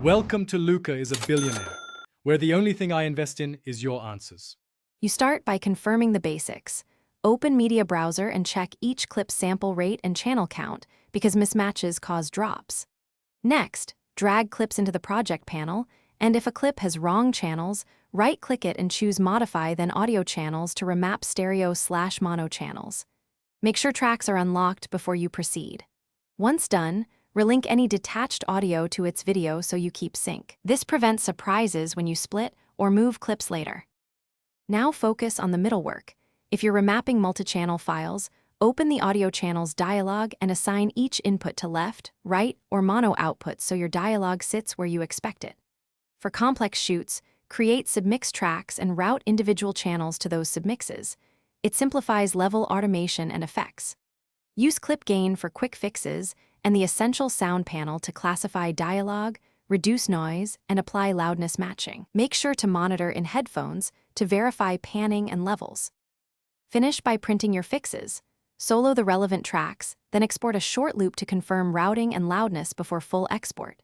Welcome to Luca is a Billionaire, where the only thing I invest in is your answers. You start by confirming the basics. Open Media Browser and check each clip's sample rate and channel count because mismatches cause drops. Next, drag clips into the project panel, and if a clip has wrong channels, right-click it and choose Modify, then Audio Channels to remap stereo/mono channels. Make sure tracks are unlocked before you proceed. Once done, relink any detached audio to its video so you keep sync. This prevents surprises when you split or move clips later. Now focus on the middle work. If you're remapping multi-channel files, open the Audio Channels dialog and assign each input to left, right, or mono output so your dialog sits where you expect it. For complex shoots, create submix tracks and route individual channels to those submixes. It simplifies level automation and effects. Use clip gain for quick fixes and the essential sound panel to classify dialogue, reduce noise, and apply loudness matching. Make sure to monitor in headphones to verify panning and levels. Finish by printing your fixes. Solo the relevant tracks, then export a short loop to confirm routing and loudness before full export.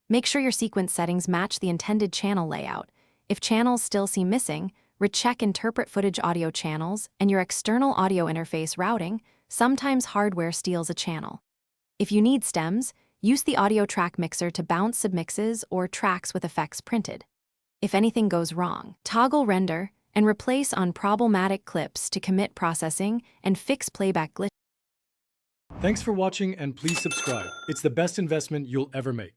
Make sure your sequence settings match the intended channel layout. If channels still seem missing, recheck interpret footage audio channels and your external audio interface routing. Sometimes hardware steals a channel. If you need stems, use the audio track mixer to bounce submixes or tracks with effects printed. If anything goes wrong, toggle render and replace on problematic clips to commit processing and fix playback glitch. Thanks for watching and please subscribe. It's the best investment you'll ever make.